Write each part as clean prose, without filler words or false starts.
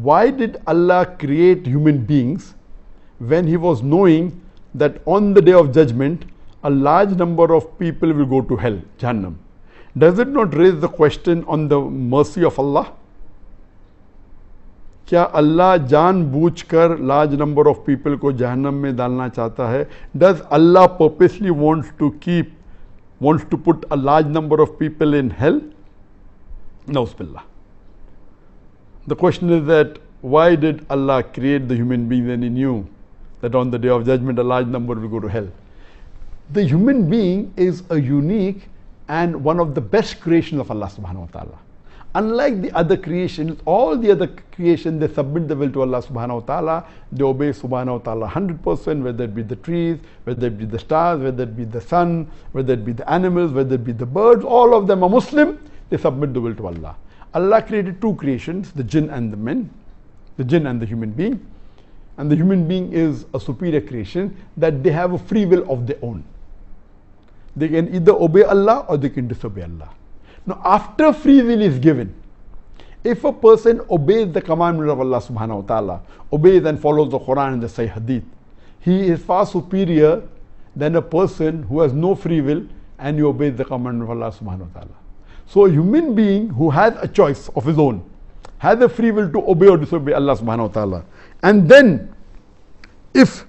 why did Allah create human beings when He was knowing that on the day of judgment a large number of people will go to hell, Jahannam? Does it not raise the question on the mercy of Allah? क्या अल्लाह जानबूझकर large number of people को जहन्नम में डालना चाहता है? Does Allah purposely wants to put a large number of people in hell? Nausbillah. The question is that why did Allah create the human being when He knew that on the day of judgment a large number will go to hell? The human being is a unique and one of the best creations of Allah subhanahu wa ta'ala. Unlike the other creations, all the other creations, they submit the will to Allah subhanahu wa ta'ala. They obey subhanahu wa ta'ala 100%, whether it be the trees, whether it be the stars, whether it be the sun, whether it be the animals, whether it be the birds. All of them are Muslim. They submit the will to Allah. Allah created two creations, the jinn and the men, the jinn and the human being. And the human being is a superior creation that they have a free will of their own. They can either obey Allah or they can disobey Allah. Now, after free will is given, if a person obeys the commandment of Allah subhanahu wa ta'ala, obeys and follows the Quran and the Sahih Hadith, he is far superior than a person who has no free will and he obeys the commandment of Allah subhanahu wa ta'ala. So a human being who has a choice of his own, has a free will to obey or disobey Allah subhanahu wa ta'ala, and then if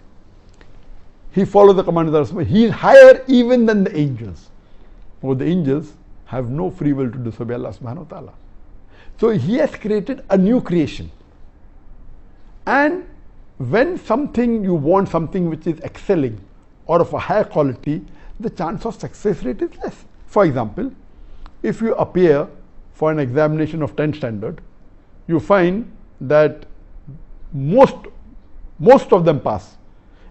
he follows the commandment of Allah, he is higher even than the angels. Or the angels have no free will to disobey Allah subhanahu wa ta'ala. So He has created a new creation. And when you want something which is excelling or of a higher quality, the chance of success rate is less. For example, if you appear for an examination of 10th standard, you find that most of them pass.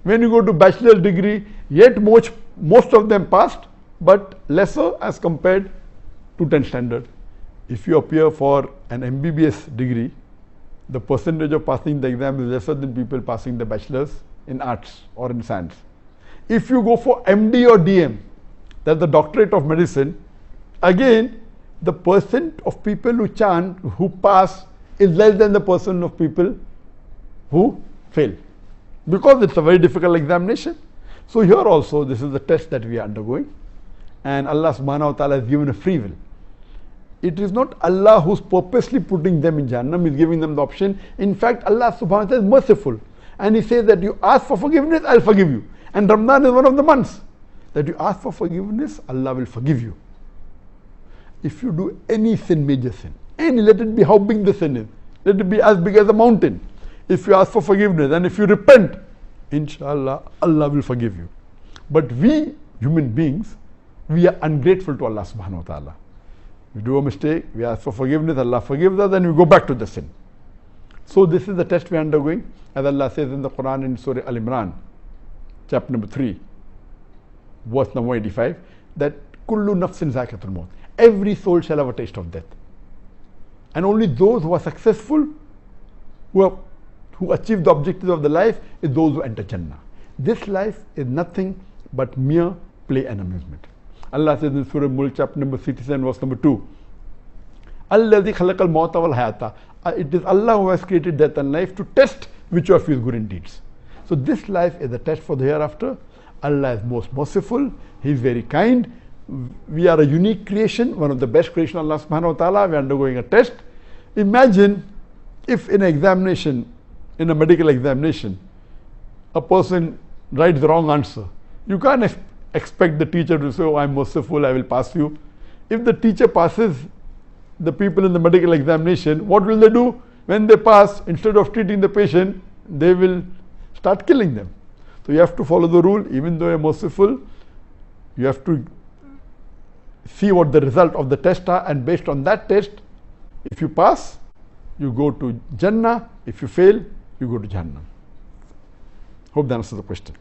When you go to bachelor's degree, yet most of them passed, but lesser as compared to 10th standard. If you appear for an MBBS degree, the percentage of passing the exam is lesser than people passing the bachelor's in arts or in science. If you go for MD or DM, that's the doctorate of medicine, again the percent of people who pass is less than the percent of people who fail, because it's a very difficult examination. So here also this is the test that we are undergoing, and Allah subhanahu wa ta'ala has given a free will. It is not Allah who's purposely putting them in Jahannam, He's giving them the option. In fact, Allah subhanahu wa ta'ala is merciful, and He says that you ask for forgiveness, I'll forgive you. And Ramadan is one of the months that you ask for forgiveness, Allah will forgive you. If you do any sin, major sin, let it be how big the sin is, let it be as big as a mountain. If you ask for forgiveness and if you repent, inshallah, Allah will forgive you. But we, human beings, we are ungrateful to Allah subhanahu wa ta'ala. We do a mistake, we ask for forgiveness, Allah forgives us, and we go back to the sin. So this is the test we are undergoing, as Allah says in the Quran in Surah Al-Imran, chapter number 3, verse number 85, that kullu nafsin zakatul maut. Every soul shall have a taste of death. And only those who are successful, who achieve the objectives of the life, is those who enter Jannah. This life is nothing but mere play and amusement. Allah says in Surah Mulk, chapter number 67, verse number 2, Alladhi khalaqal mawta wal hayata. It is Allah who has created death and life to test which of his good and deeds. So this life is a test for the hereafter. Allah is most merciful, He is very kind. We are a unique creation, one of the best creation of Allah subhanahu wa ta'ala. We are undergoing a test. Imagine if in an examination, in a medical examination, a person writes the wrong answer. You can't expect the teacher to say, oh, I'm merciful, I will pass you. If the teacher passes the people in the medical examination, what will they do? When they pass, instead of treating the patient, they will start killing them. So you have to follow the rule. Even though you're merciful, you have to see what the result of the test are, and based on that test, if you pass, you go to Jannah. If you fail, you go to Jahannam. Hope that answers the question.